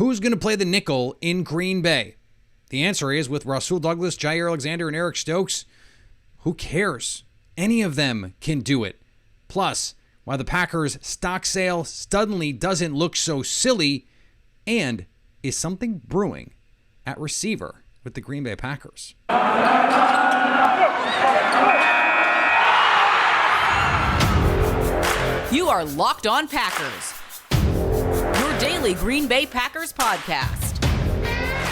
Who's going to play the nickel in Green Bay? The answer is, with Rasul Douglas, Jaire Alexander, and Eric Stokes, who cares? Any of them can do it. Plus, why the Packers' stock sale suddenly doesn't look so silly, and is something brewing at receiver with the Green Bay Packers. You are Locked On Packers, your daily Green Bay Packers podcast.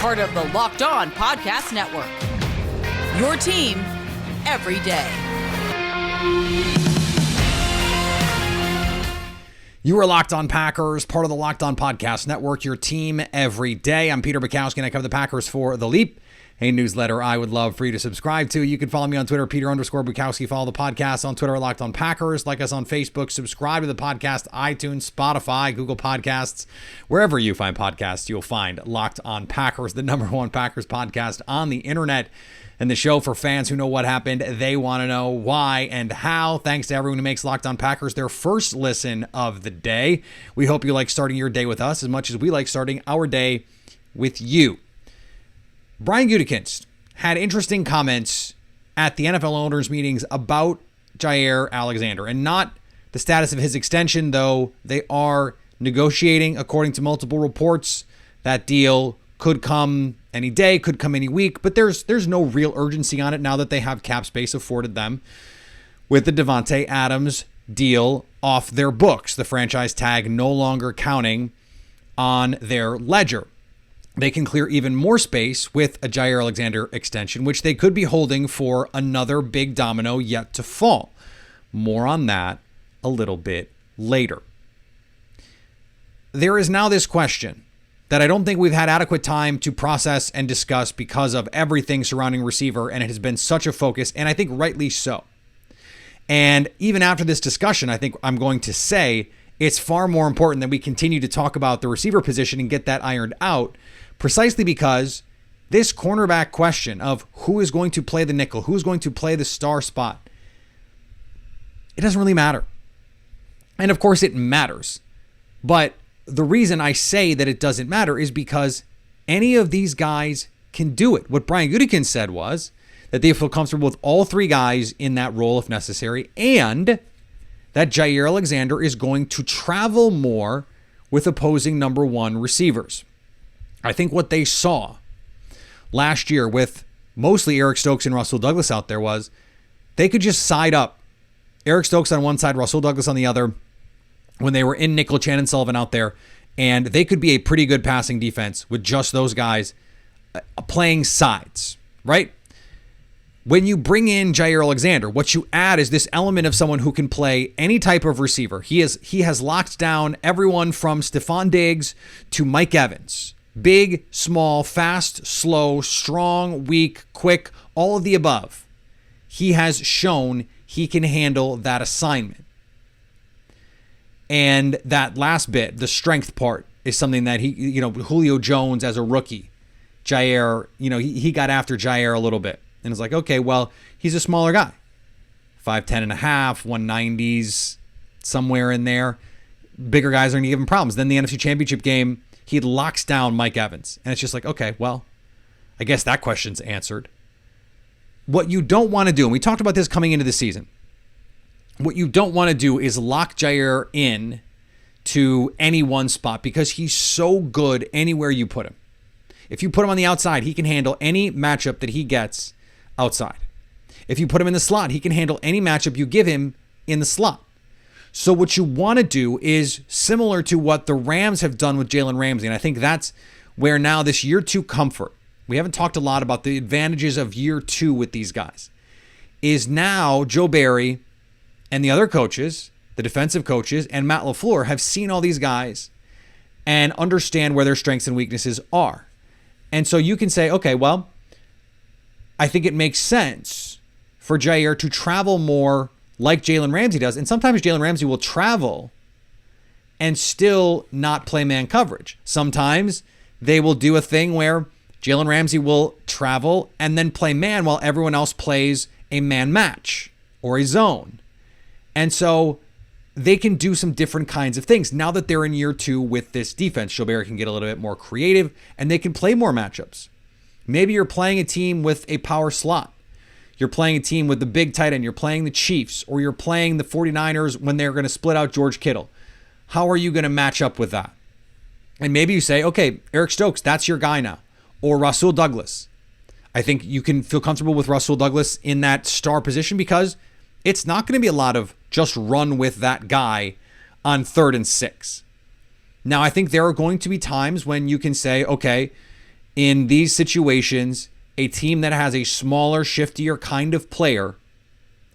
Part of the Locked On Podcast Network, your team every day. You are Locked On Packers, part of the Locked On Podcast Network, your team every day. I'm Peter Bukowski, and I cover the Packers for The Leap, a newsletter I would love for you to subscribe to. You can follow me on Twitter, Peter_Bukowski. Follow the podcast on Twitter, Locked On Packers. Like us on Facebook. Subscribe to the podcast, iTunes, Spotify, Google Podcasts. Wherever you find podcasts, you'll find Locked On Packers, the #1 Packers podcast on the internet. And the show for fans who know what happened. They want to know why and how. Thanks to everyone who makes Locked On Packers their first listen of the day. We hope you like starting your day with us as much as we like starting our day with you. Brian Gutekunst had interesting comments at the NFL owners meetings about Jaire Alexander, and not the status of his extension, though they are negotiating according to multiple reports. That deal could come any day, could come any week, but there's no real urgency on it now that they have cap space afforded them with the Davante Adams deal off their books, the franchise tag no longer counting on their ledger. They can clear even more space with a Jaire Alexander extension, which they could be holding for another big domino yet to fall. More on that a little bit later. There is now this question that I don't think we've had adequate time to process and discuss because of everything surrounding receiver, and it has been such a focus, and I think rightly so. And even after this discussion, I think I'm going to say it's far more important that we continue to talk about the receiver position and get that ironed out, precisely because this cornerback question of who is going to play the nickel, who's going to play the star spot, it doesn't really matter. And of course it matters. But the reason I say that it doesn't matter is because any of these guys can do it. What Brian Gutekunst said was that they feel comfortable with all three guys in that role if necessary, and that Jaire Alexander is going to travel more with opposing #1 receivers. I think what they saw last year with mostly Eric Stokes and Rasul Douglas out there was they could just side up Eric Stokes on one side, Rasul Douglas on the other, when they were in nickel, Chandon Sullivan out there, and they could be a pretty good passing defense with just those guys playing sides, right? When you bring in Jaire Alexander, what you add is this element of someone who can play any type of receiver. He has locked down everyone from Stephon Diggs to Mike Evans. Big, small, fast, slow, strong, weak, quick, all of the above. He has shown he can handle that assignment. And that last bit, the strength part, is something that Julio Jones as a rookie, Jaire, he got after Jaire a little bit. And it's like, okay, well, he's a smaller guy. 5'10 and a half, 190s, somewhere in there. Bigger guys are going to give him problems. Then the NFC Championship game, he locks down Mike Evans. And it's just like, okay, well, I guess that question's answered. What you don't want to do, and we talked about this coming into the season, what you don't want to do is lock Jaire in to any one spot because he's so good anywhere you put him. If you put him on the outside, he can handle any matchup that he gets outside. If you put him in the slot, he can handle any matchup you give him in the slot. So what you want to do is similar to what the Rams have done with Jalen Ramsey, and I think that's where now this year 2 comfort, we haven't talked a lot about the advantages of year 2 with these guys, is now Joe Barry and the other coaches, the defensive coaches, and Matt LaFleur have seen all these guys and understand where their strengths and weaknesses are. And so you can say, okay, well, I think it makes sense for Jaire to travel more like Jalen Ramsey does. And sometimes Jalen Ramsey will travel and still not play man coverage. Sometimes they will do a thing where Jalen Ramsey will travel and then play man while everyone else plays a man match or a zone. And so they can do some different kinds of things. Now that they're in year 2 with this defense, Joe Barry can get a little bit more creative and they can play more matchups. Maybe you're playing a team with a power slot. You're playing a team with the big tight end. You're playing the Chiefs, or you're playing the 49ers when they're going to split out George Kittle. How are you going to match up with that? And maybe you say, okay, Eric Stokes, that's your guy now. Or Rasul Douglas. I think you can feel comfortable with Rasul Douglas in that star position because it's not going to be a lot of just run with that guy on 3rd and 6. Now, I think there are going to be times when you can say, okay, in these situations, a team that has a smaller, shiftier kind of player,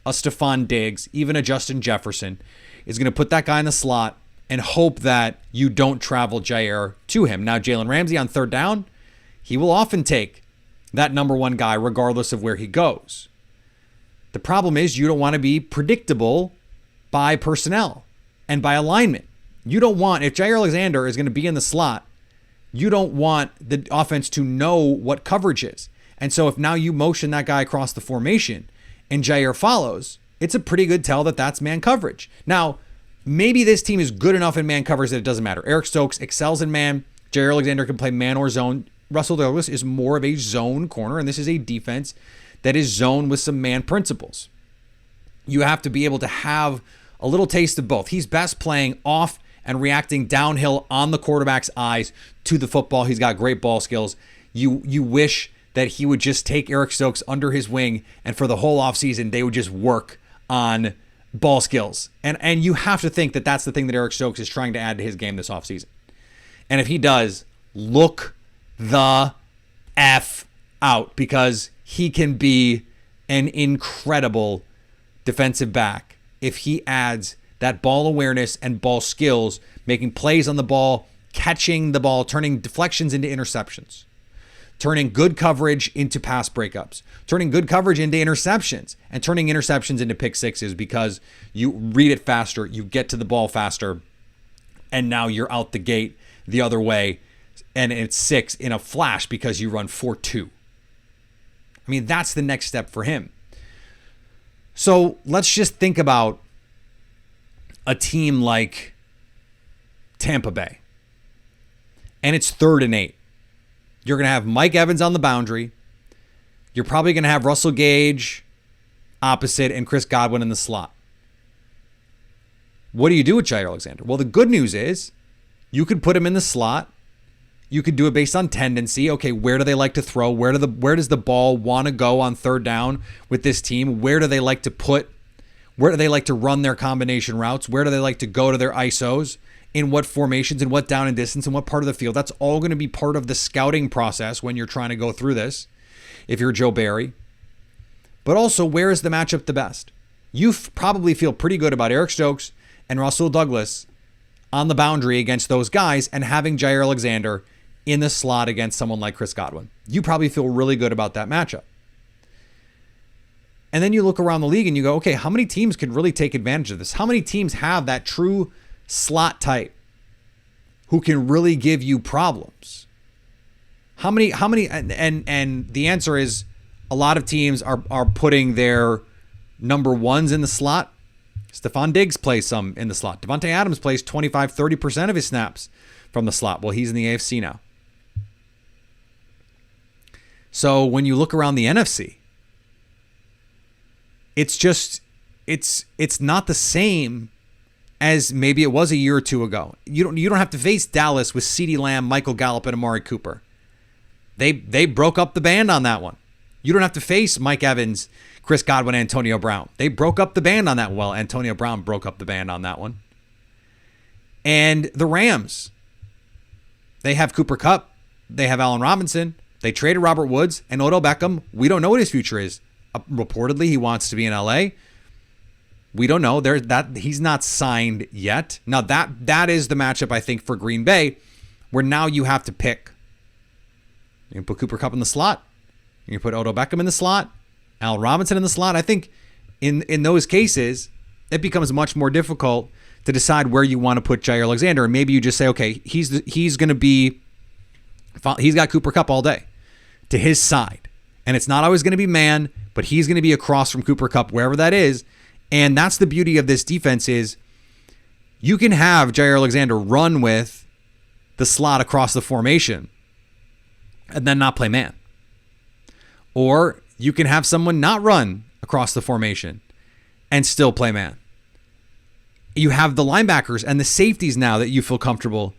a Stephon Diggs, even a Justin Jefferson, is going to put that guy in the slot and hope that you don't travel Jaire to him. Now, Jalen Ramsey on 3rd down, he will often take that number 1 guy regardless of where he goes. The problem is you don't want to be predictable by personnel and by alignment. You don't want, if Jaire Alexander is going to be in the slot, you don't want the offense to know what coverage is. And so if now you motion that guy across the formation and Jaire follows, it's a pretty good tell that that's man coverage. Now, maybe this team is good enough in man coverage that it doesn't matter. Eric Stokes excels in man. Jaire Alexander can play man or zone. Rasul Douglas is more of a zone corner, and this is a defense that is zone with some man principles. You have to be able to have a little taste of both. He's best playing off and reacting downhill on the quarterback's eyes to the football. He's got great ball skills. You wish that he would just take Eric Stokes under his wing, and for the whole offseason, they would just work on ball skills. And you have to think that that's the thing that Eric Stokes is trying to add to his game this offseason. And if he does, look the F out, because he can be an incredible defensive back if he adds that ball awareness and ball skills, making plays on the ball, catching the ball, turning deflections into interceptions, turning good coverage into pass breakups, turning good coverage into interceptions, and turning interceptions into pick sixes because you read it faster, you get to the ball faster, and now you're out the gate the other way, and it's 6 in a flash because you run 4-2. I mean, that's the next step for him. So let's just think about a team like Tampa Bay, and it's 3rd and 8. You're going to have Mike Evans on the boundary. You're probably going to have Russell Gage opposite and Chris Godwin in the slot. What do you do with Jaire Alexander? Well, the good news is you could put him in the slot. You could do it based on tendency. Okay, where do they like to throw? Where does the ball want to go on 3rd down with this team? Where do they like to run their combination routes? Where do they like to go to their ISOs? In what formations, and what down and distance, and what part of the field? That's all going to be part of the scouting process when you're trying to go through this, if you're Joe Barry. But also, where is the matchup the best? You probably feel pretty good about Eric Stokes and Rasul Douglas on the boundary against those guys, and having Jaire Alexander in the slot against someone like Chris Godwin. You probably feel really good about that matchup. And then you look around the league and you go, okay, how many teams could really take advantage of this? How many teams have that true slot type who can really give you problems? How many, and the answer is a lot of teams are putting their number 1s in the slot. Stephon Diggs plays some in the slot. Devontae Adams plays 25-30% of his snaps from the slot. Well, he's in the AFC now. So when you look around the NFC, it's not the same as maybe it was a year or two ago. You don't have to face Dallas with CeeDee Lamb, Michael Gallup, and Amari Cooper. They broke up the band on that one. You don't have to face Mike Evans, Chris Godwin, Antonio Brown. They broke up the band on that. Well, Antonio Brown broke up the band on that one. And the Rams, they have Cooper Kupp. They have Allen Robinson. They traded Robert Woods and Odell Beckham. We don't know what his future is. Reportedly, he wants to be in LA. We don't know. He's not signed yet. Now, that is the matchup, I think, for Green Bay, where now you have to pick. You can put Cooper Kupp in the slot. You can put Odell Beckham in the slot. Allen Robinson in the slot. I think in those cases, it becomes much more difficult to decide where you want to put Jaire Alexander. And maybe you just say, okay, he's got Cooper Kupp all day to his side. And it's not always going to be man, but he's going to be across from Cooper Kupp, wherever that is. And that's the beauty of this defense is You can have Jaire Alexander run with the slot across the formation and then not play man. Or you can have someone not run across the formation and still play man. You have the linebackers and the safeties now that you feel comfortable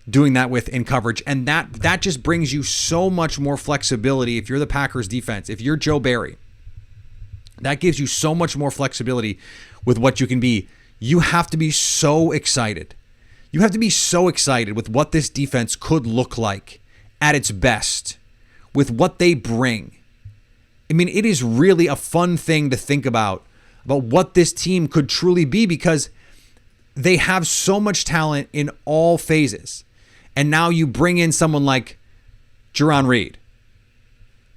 doing that with in coverage. And that just brings you so much more flexibility. If you're the Packers defense, if you're Joe Barry, that gives you so much more flexibility with what you can be. You have to be so excited. You have to be so excited with what this defense could look like at its best, with what they bring. I mean, it is really a fun thing to think about what this team could truly be, because they have so much talent in all phases. And now you bring in someone like Jarran Reed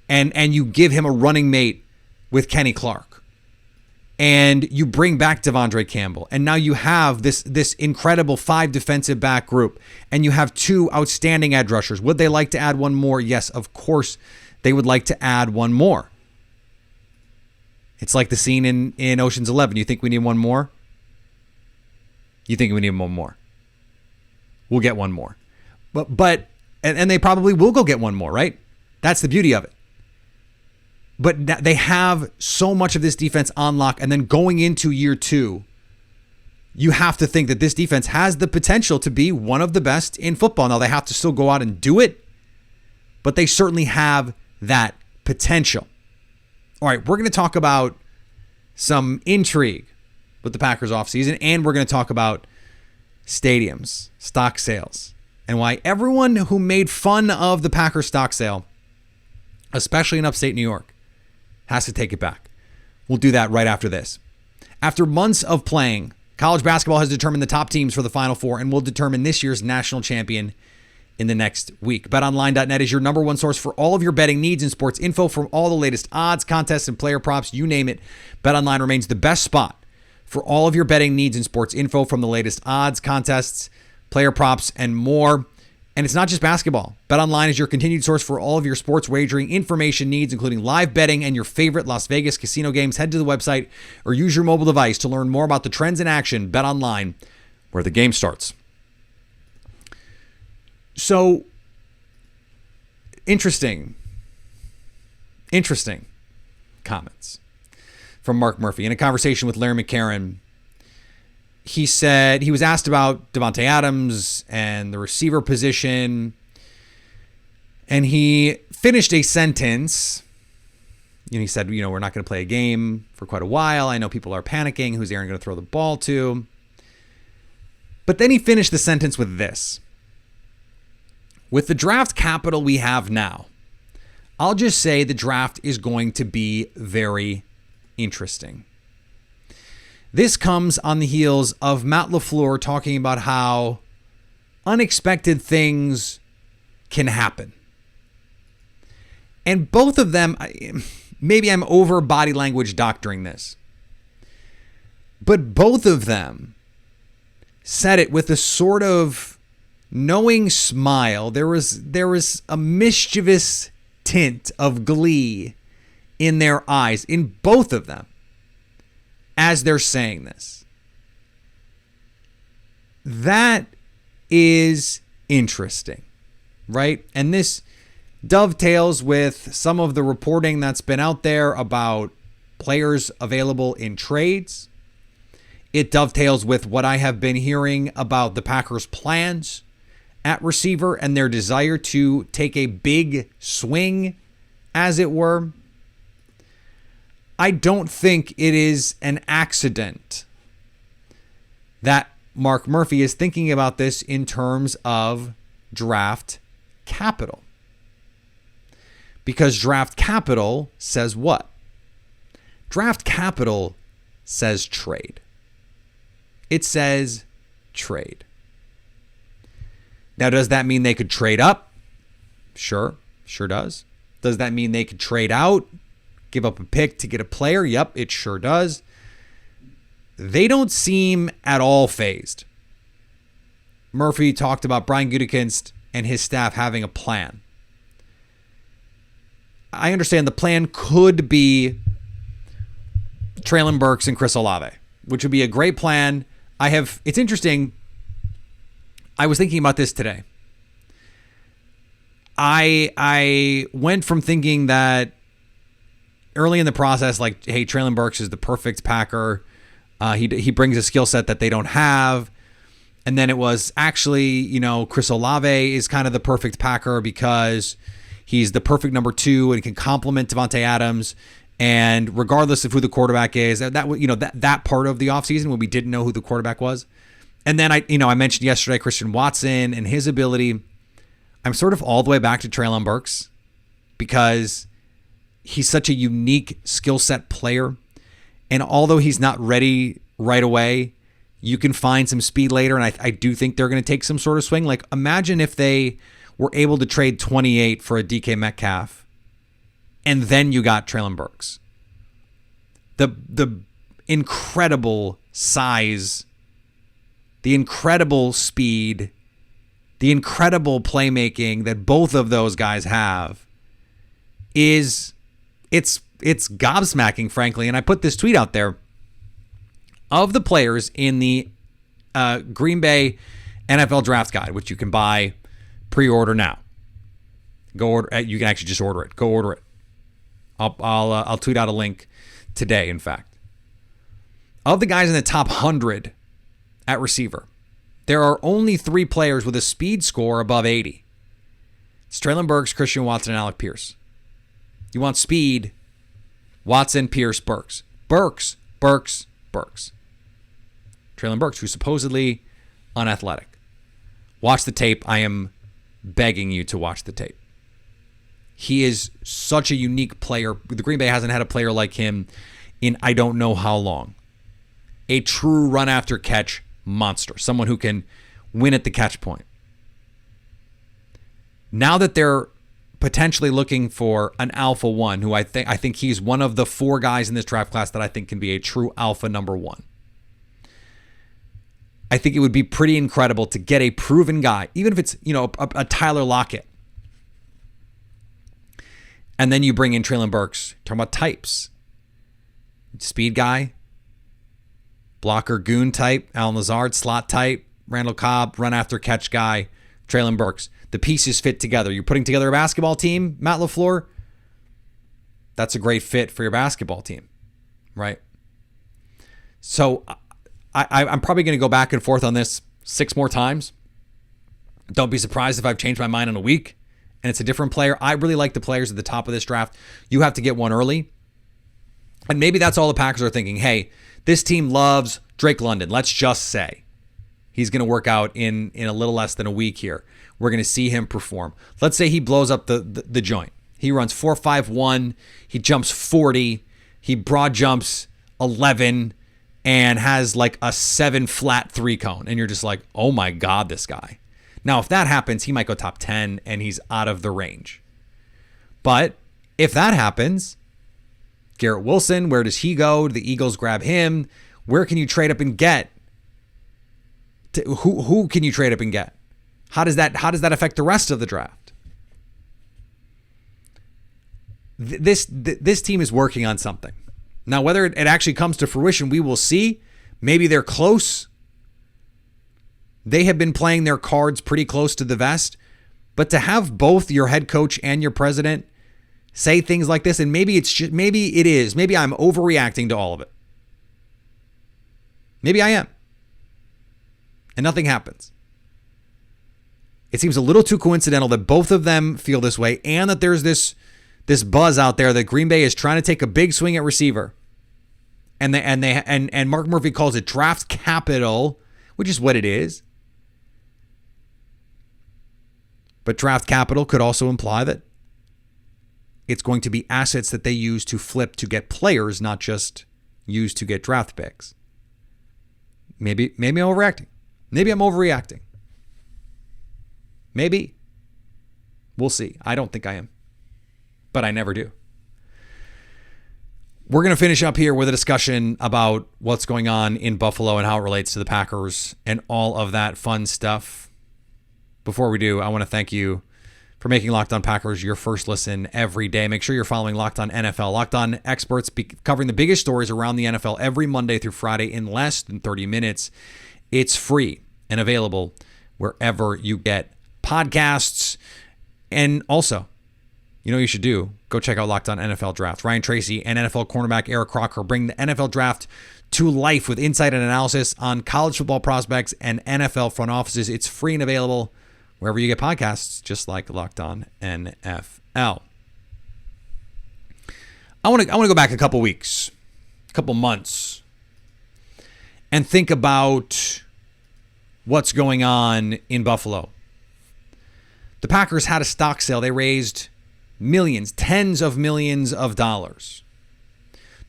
and you give him a running mate with Kenny Clark. And you bring back Devondre Campbell. And now you have this incredible 5 defensive back group. And you have 2 outstanding edge rushers. Would they like to add one more? Yes, of course they would like to add one more. It's like the scene in Ocean's 11. You think we need one more? You think we need one more? We'll get one more. But they probably will go get one more, right? That's the beauty of it. But they have so much of this defense on lock, and then going into year 2, you have to think that this defense has the potential to be one of the best in football. Now, they have to still go out and do it, but they certainly have that potential. All right, we're going to talk about some intrigue with the Packers offseason, and we're going to talk about stadiums, stock sales, and why everyone who made fun of the Packers stock sale, especially in upstate New York, has to take it back. We'll do that right after this. After months of playing, college basketball has determined the top teams for the Final Four and will determine this year's national champion in the next week. BetOnline.net is your number one source for all of your betting needs and sports info, from all the latest odds, contests, and player props, you name it. BetOnline remains the best spot for all of your betting needs and sports info, from the latest odds, contests, player props, and more. And it's not just basketball. BetOnline is your continued source for all of your sports wagering information needs, including live betting and your favorite Las Vegas casino games. Head to the website or use your mobile device to learn more about the trends in action. BetOnline, where the game starts. So, interesting comments from Mark Murphy in a conversation with Larry McCarron. He said he was asked about Davante Adams and the receiver position, and he finished a sentence. He said, we're not going to play a game for quite a while. I know people are panicking. Who's Aaron going to throw the ball to? But then he finished the sentence with this. With the draft capital we have now, I'll just say the draft is going to be very interesting. This comes on the heels of Matt LaFleur talking about how unexpected things can happen. And both of them, maybe I'm over body language doctoring this, but both of them said it with a sort of knowing smile. There was a mischievous tint of glee in their eyes, in both of them, as they're saying this. That is interesting, right? And this dovetails with some of the reporting that's been out there about players available in trades. It dovetails with what I have been hearing about the Packers' plans at receiver and their desire to take a big swing, as it were. I don't think it is an accident that Mark Murphy is thinking about this in terms of draft capital. Because draft capital says what? Draft capital says trade. It says trade. Now, does that mean they could trade up? Sure does. Does that mean they could trade out? Give up a pick to get a player? Yep, it sure does. They don't seem at all fazed. Murphy talked about Brian Gutekunst and his staff having a plan. I understand the plan could be Treylon Burks and Chris Olave, which would be a great plan. It's interesting. I was thinking about this today. I went from thinking that early in the process, like, hey, Treylon Burks is the perfect Packer. He brings a skill set that they don't have. And then it was actually, Chris Olave is kind of the perfect Packer because he's the perfect number 2 and can complement Devontae Adams. And regardless of who the quarterback is, that part of the offseason when we didn't know who the quarterback was. And then I mentioned yesterday Christian Watson and his ability. I'm sort of all the way back to Treylon Burks because he's such a unique skill set player. And although he's not ready right away, you can find some speed later. And I do think they're going to take some sort of swing. Like, imagine if they were able to trade 28 for a DK Metcalf and then you got Treylon Burks. The incredible size, the incredible speed, the incredible playmaking that both of those guys have it's gobsmacking, frankly. And I put this tweet out there. Of the players in the Green Bay NFL Draft Guide, which you can buy pre-order now. Go order. You can actually just order it. Go order it. I'll tweet out a link today, in fact. Of the guys in the top 100 at receiver, there are only 3 players with a speed score above 80. It's Treylon Burks, Christian Watson, and Alec Pierce. You want speed, Watson, Pierce, Burks. Burks. Treylon Burks, who's supposedly unathletic. Watch the tape. I am begging you to watch the tape. He is such a unique player. The Green Bay hasn't had a player like him in I don't know how long. A true run after catch monster. Someone who can win at the catch point. Now that they're potentially looking for an alpha 1, who I think he's one of the 4 guys in this draft class that I think can be a true alpha number 1. I think it would be pretty incredible to get a proven guy, even if it's, a Tyler Lockett. And then you bring in Treylon Burks. Talking about types. Speed guy. Blocker goon type. Alan Lazard, slot type. Randall Cobb, run after catch guy. Treylon Burks. The pieces fit together. You're putting together a basketball team, Matt LaFleur. That's a great fit for your basketball team, right? So I'm probably going to go back and forth on this 6 more times. Don't be surprised if I've changed my mind in a week and it's a different player. I really like the players at the top of this draft. You have to get one early. And maybe that's all the Packers are thinking. Hey, this team loves Drake London. Let's just say he's going to work out in a little less than a week here. We're going to see him perform. Let's say he blows up the joint. He runs 4.51. He jumps 40. He broad jumps 11 and has like a 7 flat 3 cone. And you're just like, oh my God, this guy. Now, if that happens, he might go top 10 and he's out of the range. But if that happens, Garrett Wilson, where does he go? Do the Eagles grab him? Where can you trade up and get? Who can you trade up and get? How does that affect the rest of the draft? This team is working on something. Now, whether it actually comes to fruition, we will see. Maybe they're close. They have been playing their cards pretty close to the vest. But to have both your head coach and your president say things like this, and maybe I'm overreacting to all of it. Maybe I am. And nothing happens. It seems a little too coincidental that both of them feel this way and that there's this buzz out there that Green Bay is trying to take a big swing at receiver. And Mark Murphy calls it draft capital, which is what it is. But draft capital could also imply that it's going to be assets that they use to flip to get players, not just use to get draft picks. Maybe I'm overreacting. Maybe I'm overreacting. Maybe. We'll see. I don't think I am. But I never do. We're going to finish up here with a discussion about what's going on in Buffalo and how it relates to the Packers and all of that fun stuff. Before we do, I want to thank you for making Locked On Packers your first listen every day. Make sure you're following Locked On NFL. Locked On experts covering the biggest stories around the NFL every Monday through Friday in less than 30 minutes. It's free and available wherever you get podcasts. And also, you know what you should do? Go check out Locked On NFL Draft. Ryan Tracy and NFL cornerback Eric Crocker bring the NFL Draft to life with insight and analysis on college football prospects and NFL front offices. It's free and available wherever you get podcasts, just like Locked On NFL. I want to go back a couple weeks, a couple months, and think about what's going on in Buffalo. The Packers had a stock sale. They raised millions, tens of millions of dollars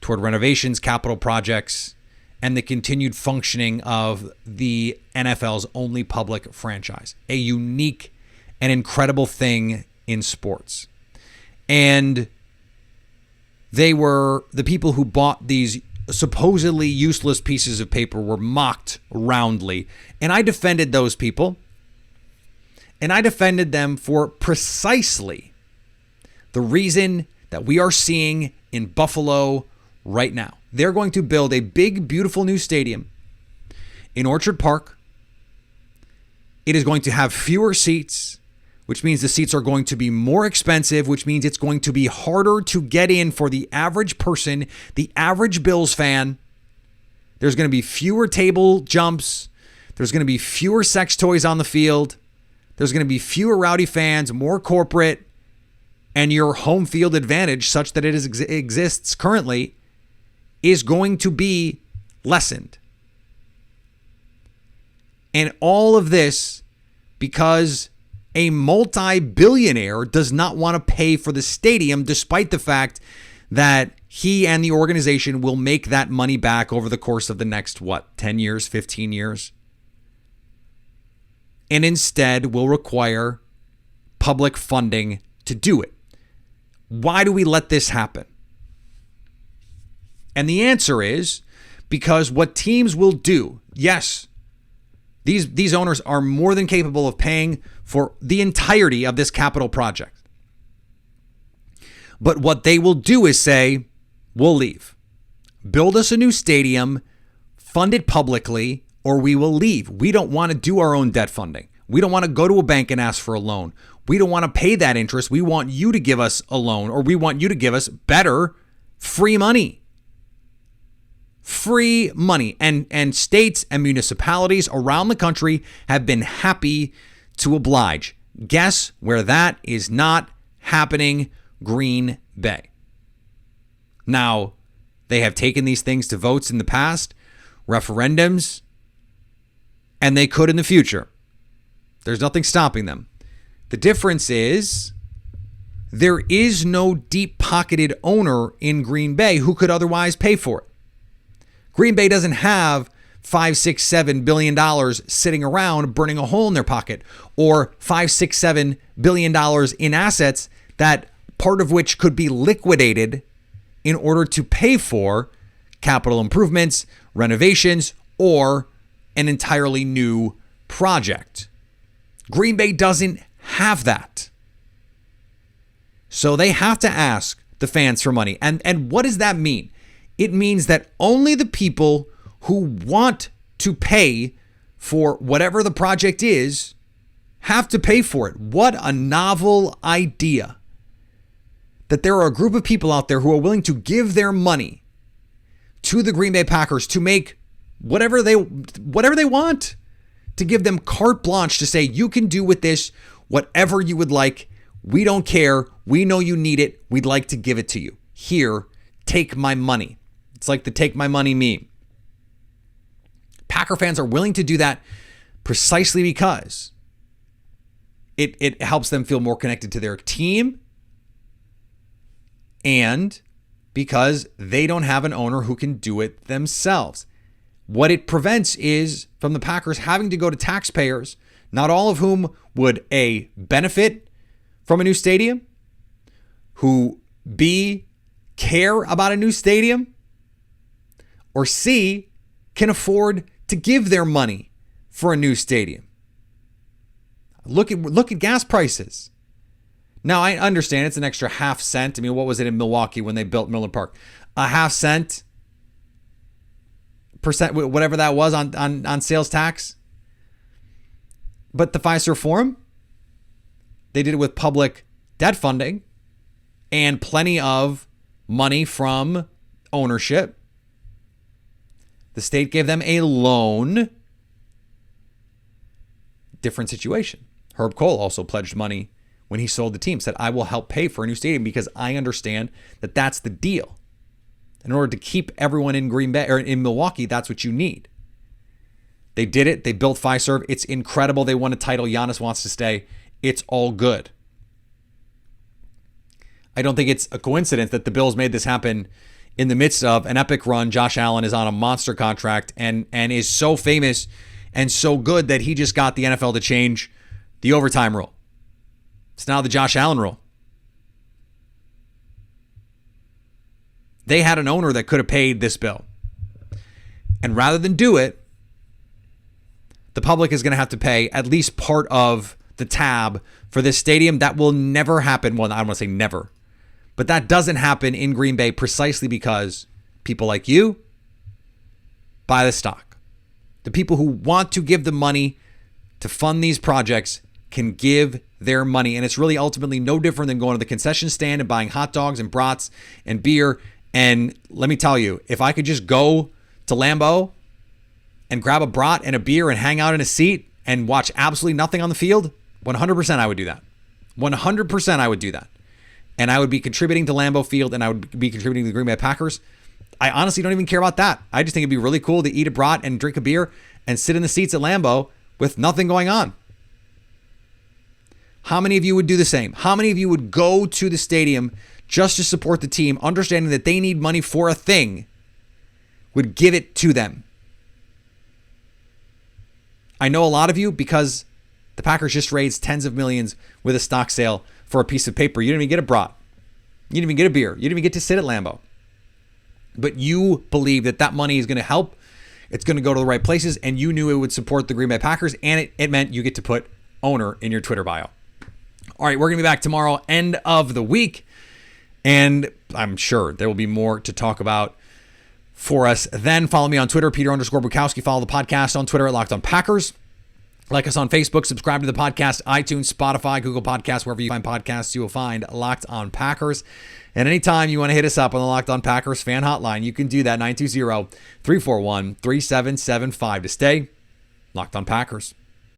toward renovations, capital projects, and the continued functioning of the NFL's only public franchise. A unique and incredible thing in sports. And they were, the people who bought these supposedly useless pieces of paper were mocked roundly. And I defended those people. And I defended them for precisely the reason that we are seeing in Buffalo right now. They're going to build a big, beautiful new stadium in Orchard Park. It is going to have fewer seats, which means the seats are going to be more expensive, which means it's going to be harder to get in for the average person, the average Bills fan. There's going to be fewer table jumps. There's going to be fewer sex toys on the field. There's going to be fewer rowdy fans, more corporate, and your home field advantage, such that it exists currently, is going to be lessened. And all of this because a multi-billionaire does not want to pay for the stadium, despite the fact that he and the organization will make that money back over the course of the next, 10 years, 15 years? And instead will require public funding to do it. Why do we let this happen? And the answer is because what teams will do, yes, these owners are more than capable of paying for the entirety of this capital project. But what they will do is say, we'll leave. Build us a new stadium, fund it publicly, or we will leave. We don't want to do our own debt funding. We don't want to go to a bank and ask for a loan. We don't want to pay that interest. We want you to give us a loan, or we want you to give us better free money. Free money. And states and municipalities around the country have been happy to oblige. Guess where that is not happening? Green Bay. Now, they have taken these things to votes in the past, referendums, and they could in the future. There's nothing stopping them. The difference is there is no deep-pocketed owner in Green Bay who could otherwise pay for it. Green Bay doesn't have $5, $6, $7 billion sitting around burning a hole in their pocket, or $5, $6, $7 billion in assets that part of which could be liquidated in order to pay for capital improvements, renovations, or an entirely new project. Green Bay doesn't have that. So they have to ask the fans for money. And what does that mean? It means that only the people who want to pay for whatever the project is have to pay for it. What a novel idea. That there are a group of people out there who are willing to give their money to the Green Bay Packers to make whatever they want, to give them carte blanche to say, you can do with this whatever you would like. We don't care. We know you need it. We'd like to give it to you. Here, take my money. It's like the take my money meme. Packer fans are willing to do that precisely because it helps them feel more connected to their team, and because they don't have an owner who can do it themselves. What it prevents is from the Packers having to go to taxpayers, not all of whom would A, benefit from a new stadium, who B, care about a new stadium, or C, can afford to give their money for a new stadium. Look at gas prices. Now, I understand it's an extra half cent. I mean, what was it in Milwaukee when they built Miller Park? A half cent percent, whatever that was on sales tax. But the Fiserv Forum, they did it with public debt funding and plenty of money from ownership. The state gave them a loan. Different situation. Herb Kohl also pledged money when he sold the team, said, I will help pay for a new stadium because I understand that that's the deal. In order to keep everyone in Green Bay or in Milwaukee, that's what you need. They did it. They built Fiserv. It's incredible. They won a title. Giannis wants to stay. It's all good. I don't think it's a coincidence that the Bills made this happen in the midst of an epic run. Josh Allen is on a monster contract and is so famous and so good that he just got the NFL to change the overtime rule. It's now the Josh Allen rule. They had an owner that could have paid this bill. And rather than do it, the public is going to have to pay at least part of the tab for this stadium. That will never happen. Well, I don't want to say never. But that doesn't happen in Green Bay precisely because people like you buy the stock. The people who want to give the money to fund these projects can give their money. And it's really ultimately no different than going to the concession stand and buying hot dogs and brats and beer. And let me tell you, if I could just go to Lambeau and grab a brat and a beer and hang out in a seat and watch absolutely nothing on the field, 100% I would do that. 100% I would do that. And I would be contributing to Lambeau Field and I would be contributing to the Green Bay Packers. I honestly don't even care about that. I just think it'd be really cool to eat a brat and drink a beer and sit in the seats at Lambeau with nothing going on. How many of you would do the same? How many of you would go to the stadium just to support the team, understanding that they need money for a thing, would give it to them? I know a lot of you because the Packers just raised tens of millions with a stock sale for a piece of paper. You didn't even get a brat. You didn't even get a beer. You didn't even get to sit at Lambeau. But you believe that that money is going to help. It's going to go to the right places, and you knew it would support the Green Bay Packers, and it meant you get to put owner in your Twitter bio. All right, we're going to be back tomorrow, end of the week, and I'm sure there will be more to talk about for us then. Follow me on Twitter, Peter_Bukowski. Follow the podcast on Twitter at Locked On Packers. Like us on Facebook. Subscribe to the podcast, iTunes, Spotify, Google Podcasts, wherever you find podcasts, you will find Locked On Packers. And anytime you want to hit us up on the Locked On Packers fan hotline, you can do that, 920-341-3775 to stay Locked On Packers.